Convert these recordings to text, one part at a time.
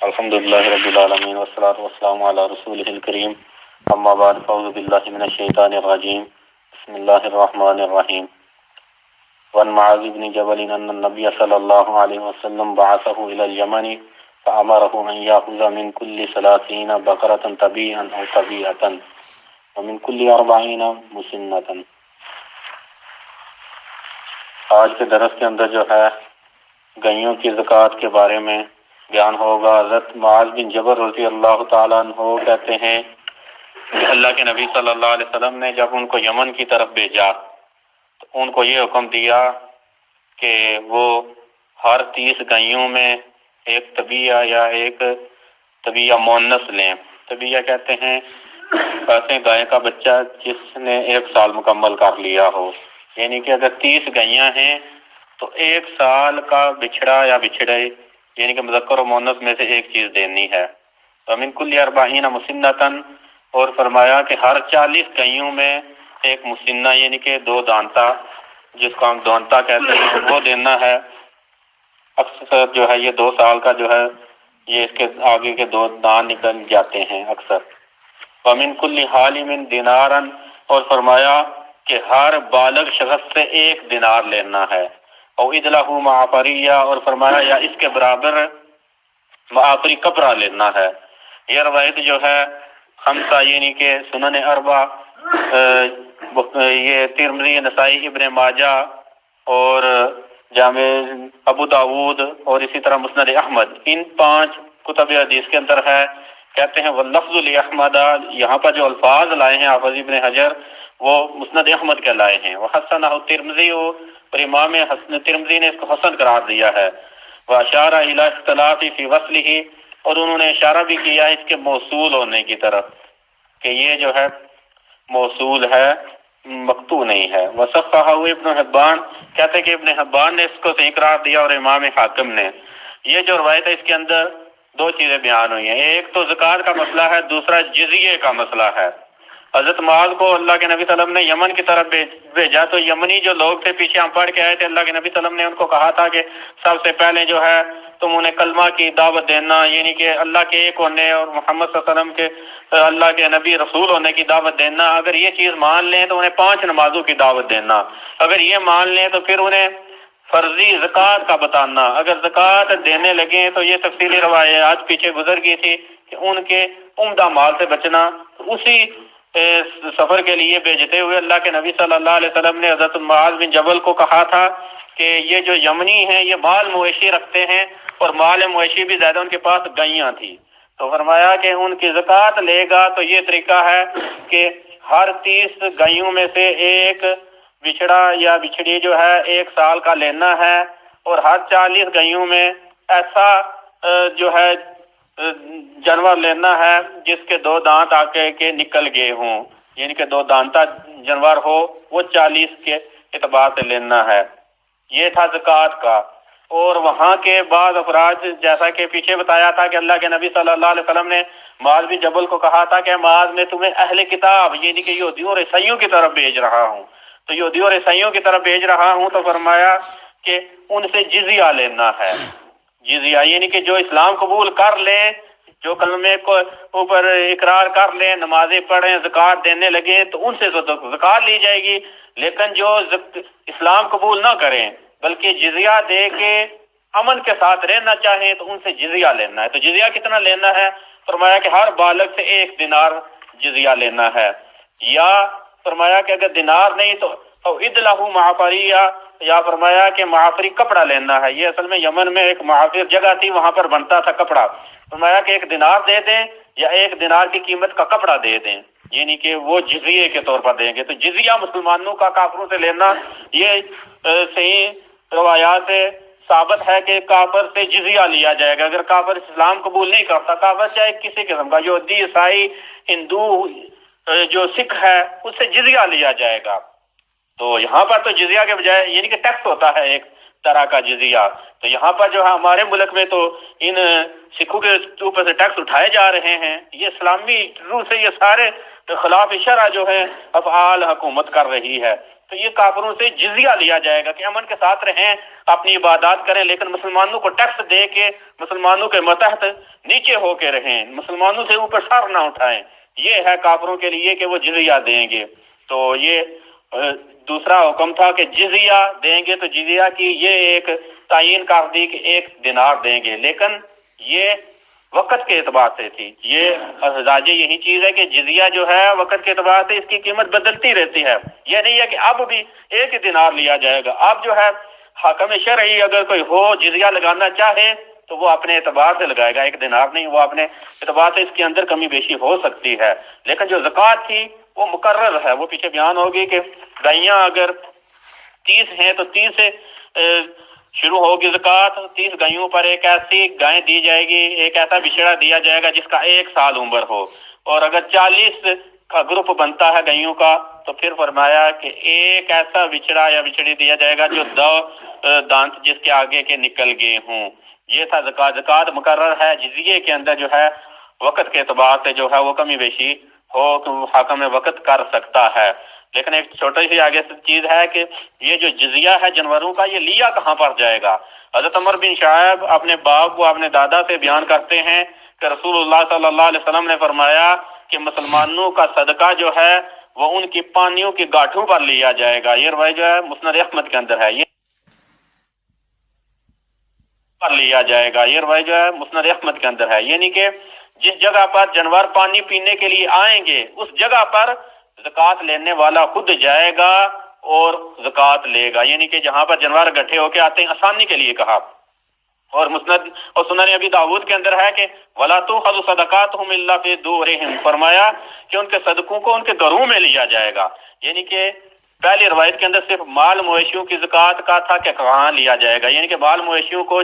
الحمد للہ رب العالمین والصلاة والسلام علی رسولہ الکریم اما بعد فاعوذ باللہ من الشیطان الرجیم بسم اللہ الرحمن الرحیم وعن معاذ بن جبل ان النبی صلی اللہ علیہ وسلم بعثه الى اليمن فامره ان یاخذ من كل 30 بقرة طبیعا او طبیعة ومن كل 40 مسنة۔ آج کے درس کے اندر جو ہے گئیوں کی زکوٰۃ کے بارے میں بیان ہوگا۔ حضرت معاذ بن جبل رضی اللہ تعالیٰ عنہ کہتے ہیں کہ اللہ کے نبی صلی اللہ علیہ وسلم نے جب ان کو یمن کی طرف بھیجا تو ان کو یہ حکم دیا کہ وہ ہر 30 گئیوں میں ایک طبیعہ یا ایک طبیعہ مونس لیں۔ طبیعہ کہتے ہیں ایسے گائے کا بچہ جس نے 1 سال مکمل کر لیا ہو، یعنی کہ اگر 30 گئیاں ہیں تو 1 سال کا بچھڑا یا بچھڑے یعنی کہ مذکر و مؤنث میں سے ایک چیز دینی ہے۔ ومن کل 40 مسنۃ، اور فرمایا کہ ہر 40 گئیوں میں ایک مسنہ یعنی کہ 2 دانتا، جس کو ہم دانتا کہتے ہیں، وہ دینا ہے۔ اکثر جو ہے یہ 2 سال کا جو ہے یہ اس کے آگے کے 2 دان نکل جاتے ہیں اکثر۔ ومن کل حالم دینارا، اور فرمایا کہ ہر بالغ شخص سے 1 دینار لینا ہے۔ او ادلہ معافریہ، اور فرمایا یا اس کے برابر معافری کپڑا لینا ہے۔ یہ روایت جو ہے خمسہ یعنی کہ سنن اربع، یہ ترمذی، نسائی، ابن ماجہ اور جامع ابو داود اور اسی طرح مسند احمد، ان 5 کتب حدیث کے اندر ہے۔ کہتے ہیں واللفظ لاحمد، یہاں پر جو الفاظ لائے ہیں حافظ ابن حجر وہ مسند احمد کے لائے ہیں۔ وحسنہ ترمذی، اور امام حسن ترمذی نے اس کو حسن قرار دیا ہے۔ واشارہ الی اختلاف فی وصلہ، اور انہوں نے اشارہ بھی کیا اس کے موصول ہونے کی طرف کہ یہ جو ہے موصول ہے، مقطوع نہیں ہے۔ وصححہ ابن حبان، کہتے ہیں کہ ابن حبان نے اس کو صحیح قرار دیا اور امام حاکم نے۔ یہ جو روایت ہے اس کے اندر 2 چیزیں بیان ہوئی ہیں، ایک تو زکوٰۃ کا مسئلہ ہے، دوسرا جزیے کا مسئلہ ہے۔ حضرت معاذ کو اللہ کے نبی صلی اللہ علیہ وسلم نے یمن کی طرف بھیجا تو یمنی جو لوگ تھے، پیچھے ہم پڑھ کے آئے تھے، اللہ کے نبی صلی اللہ علیہ وسلم نے ان کو کہا تھا کہ سب سے پہلے جو ہے تم انہیں کلمہ کی دعوت دینا، یعنی کہ اللہ کے ایک ہونے اور محمد صلی اللہ علیہ وسلم کے اللہ کے نبی رسول ہونے کی دعوت دینا۔ اگر یہ چیز مان لیں تو انہیں 5 نمازوں کی دعوت دینا، اگر یہ مان لیں تو پھر انہیں فرضی زکوٰۃ کا بتانا۔ اگر زکوٰۃ دینے لگیں تو یہ تفصیلی روایات پیچھے گزر گئی تھی کہ ان کے عمدہ مال سے بچنا۔ اسی سفر کے لیے بھیجتے ہوئے اللہ کے نبی صلی اللہ علیہ وسلم نے حضرت معاذ بن جبل کو کہا تھا کہ یہ جو یمنی ہیں یہ مال مویشی رکھتے ہیں، اور مال مویشی بھی زیادہ ان کے پاس گائیاں تھی، تو فرمایا کہ ان کی زکوٰۃ لے گا تو یہ طریقہ ہے کہ ہر 30 گائیوں میں سے ایک بچڑا یا بچڑی جو ہے 1 سال کا لینا ہے، اور ہر 40 گائیوں میں ایسا جو ہے جانور لینا ہے جس کے 2 دانت آگے کے نکل گئے ہوں، یعنی کہ 2 دانتا جانور ہو، وہ 40 کے اعتبار سے لینا ہے۔ یہ تھا زکوٰۃ کا۔ اور وہاں کے بعض افراد، جیسا کہ پیچھے بتایا تھا کہ اللہ کے نبی صلی اللہ علیہ وسلم نے معاذ بن جبل کو کہا تھا کہ معاذ میں تمہیں اہل کتاب یعنی کہ یہودیوں اور عیسائیوں کی طرف بھیج رہا ہوں، تو یہودیوں اور عیسائیوں کی طرف بھیج رہا ہوں، تو فرمایا کہ ان سے جزیہ لینا ہے۔ جزیہ یعنی کہ جو اسلام قبول کر لیں، جو کلمے کو اوپر اقرار کر لیں، نمازیں پڑھیں، زکوٰۃ دینے لگے تو ان سے زکوٰۃ لی جائے گی، لیکن جو اسلام قبول نہ کریں بلکہ جزیہ دے کے امن کے ساتھ رہنا چاہیں تو ان سے جزیہ لینا ہے۔ تو جزیہ کتنا لینا ہے؟ فرمایا کہ ہر بالغ سے 1 دینار جزیہ لینا ہے، یا فرمایا کہ اگر دینار نہیں تو ادلہ معافریہ، یا فرمایا کہ معافری کپڑا لینا ہے۔ یہ اصل میں یمن میں ایک معافر جگہ تھی، وہاں پر بنتا تھا کپڑا۔ فرمایا کہ 1 دینار دے دیں یا 1 دینار کی قیمت کا کپڑا دے دیں، یعنی کہ وہ جزیے کے طور پر دیں گے۔ تو جزیہ مسلمانوں کا کافروں سے لینا، یہ صحیح روایات سے ثابت ہے کہ کافر سے جزیہ لیا جائے گا۔ اگر کافر اسلام قبول نہیں کرتا، کافر چاہے کسی قسم کا، یہودی، عیسائی، ہندو، جو سکھ ہے، اس سے جزیہ لیا جائے گا۔ تو یہاں پر تو جزیہ کے بجائے یعنی کہ ٹیکس ہوتا ہے ایک طرح کا جزیہ، تو یہاں پر جو ہے ہمارے ملک میں تو ان سکھوں کے اوپر سے ٹیکس اٹھائے جا رہے ہیں۔ یہ اسلامی روح سے یہ سارے خلاف شرع جو ہے افعال حکومت کر رہی ہے۔ تو یہ کافروں سے جزیہ لیا جائے گا کہ امن کے ساتھ رہیں، اپنی عبادات کریں، لیکن مسلمانوں کو ٹیکس دے کے مسلمانوں کے متحد نیچے ہو کے رہیں، مسلمانوں سے اوپر سر نہ اٹھائیں۔ یہ ہے کافروں کے لیے کہ وہ جزیہ دیں گے۔ تو یہ دوسرا حکم تھا کہ جزیہ دیں گے، تو جزیہ کی یہ ایک تعین کر دی کہ 1 دینار دیں گے، لیکن یہ وقت کے اعتبار سے تھی۔ یہ ازداجی یہی چیز ہے کہ جزیہ جو ہے وقت کے اعتبار سے اس کی قیمت بدلتی رہتی ہے۔ یہ نہیں ہے کہ اب بھی 1 دینار لیا جائے گا۔ اب جو ہے حاکم شرعی اگر کوئی ہو جزیہ لگانا چاہے تو وہ اپنے اعتبار سے لگائے گا، 1 دینار نہیں، وہ اپنے اعتبار سے اس کے اندر کمی بیشی ہو سکتی ہے۔ لیکن جو زکوٰۃ تھی وہ مقرر ہے، وہ پیچھے بیان ہوگی کہ گائیاں اگر 30 ہیں تو 30 سے شروع ہوگی زکوٰۃ، 30 گائیوں پر ایک ایسی گائے دی جائے گی، ایک ایسا بچڑا دیا جائے گا جس کا 1 سال عمر ہو، اور اگر 40 کا گروپ بنتا ہے گائیوں کا تو پھر فرمایا کہ ایک ایسا بچڑا یا بچڑی دیا جائے گا جو 2 دانت جس کے آگے کے نکل گئے ہوں۔ یہ تھا زکوٰۃ۔ زکوٰۃ مقرر ہے، جزیے کے اندر جو ہے وقت کے اعتبار سے جو ہے وہ کمی بیشی ہو تو حاکم وقت کر سکتا ہے۔ لیکن ایک چھوٹی سی آگے سے چیز ہے کہ یہ جو جزیہ ہے جانوروں کا، یہ لیا کہاں پر جائے گا؟ حضرت عمر بن شعیب اپنے باپ کو اپنے دادا سے بیان کرتے ہیں کہ رسول اللہ صلی اللہ علیہ وسلم نے فرمایا کہ مسلمانوں کا صدقہ جو ہے وہ ان کی پانیوں کی گاٹھوں پر لیا جائے گا۔ یہ روایت جو ہے مسند احمد کے اندر ہے، یہ پر لیا جائے گا، یہ روایت جو ہے مسند احمد کے اندر ہے، یعنی کہ جس جگہ پر جانور پانی پینے کے لیے آئیں گے اس جگہ پر زکوٰۃ لینے والا خود جائے گا اور زکوٰۃ لے گا، یعنی کہ جہاں پر جانور اکٹھے ہو کے آتے ہیں، آسانی کے لیے کہا۔ اور مسند اور سنن ابی داؤد کے اندر ہے کہ وَلَا تُؤْخَذُ صَدَقَاتُهُمْ إِلَّا فِي دُورِهِمْ، فرمایا کہ ان کے صدقوں کو ان کے گھروں میں لیا جائے گا، یعنی کہ پہلی روایت کے اندر صرف مال مویشیوں کی زکوٰۃ کا تھا کہ کہاں لیا جائے گا، یعنی کہ مال مویشیوں کو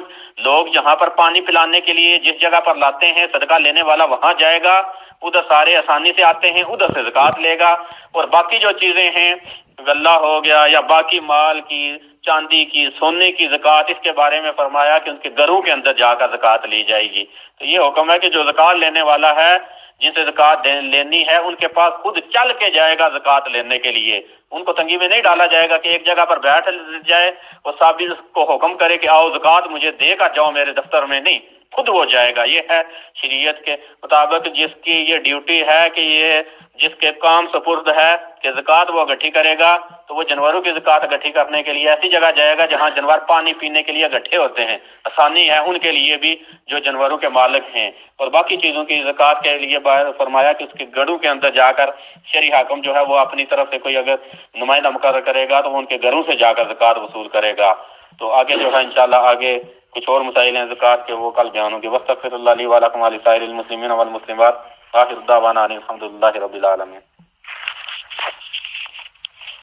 لوگ جہاں پر پانی پلانے کے لیے جس جگہ پر لاتے ہیں صدقہ لینے والا وہاں جائے گا، ادھر سارے آسانی سے آتے ہیں، ادھر سے زکوٰۃ لے گا۔ اور باقی جو چیزیں ہیں غلہ ہو گیا یا باقی مال کی، چاندی کی، سونے کی زکوٰۃ، اس کے بارے میں فرمایا کہ ان کے گھروں کے اندر جا کر زکوٰۃ لی جائے گی۔ تو یہ حکم ہے کہ جو زکوٰۃ لینے والا ہے، جن سے زکوٰۃ لینی ہے، ان کے پاس خود چل کے جائے گا زکوٰۃ لینے کے لیے، ان کو تنگی میں نہیں ڈالا جائے گا کہ ایک جگہ پر بیٹھ جائے اور صاحب اس کو حکم کرے کہ آؤ زکوٰۃ مجھے دے کر جاؤ میرے دفتر میں، نہیں، خود وہ جائے گا۔ یہ ہے شریعت کے مطابق جس کی یہ ڈیوٹی ہے کہ یہ جس کے کام سپرد ہے کہ زکوٰۃ وہ اکٹھی کرے گا، تو وہ جانوروں کی زکوٰۃ اکٹھی کرنے کے لیے ایسی جگہ جائے گا جہاں جانور پانی پینے کے لیے اکٹھے ہوتے ہیں، آسانی ہے ان کے لیے بھی جو جانوروں کے مالک ہیں۔ اور باقی چیزوں کی زکوٰۃ کے لیے فرمایا کہ اس کے گھروں کے اندر جا کر شرعی حاکم جو ہے وہ اپنی طرف سے کوئی اگر نمائندہ مقرر کرے گا تو وہ ان کے گھروں سے جا کر زکوٰۃ وصول کرے گا۔ تو آگے جو ہے انشاءاللہ آگے کچھ اور مسائل ہیں زکوٰۃ کے، وہ کل بیان ہوں گے۔ واستغفر اللہ لی ولکم ولسائر المسلمین والمسلمات، آخر دعوانا ان الحمد للہ رب العالمین۔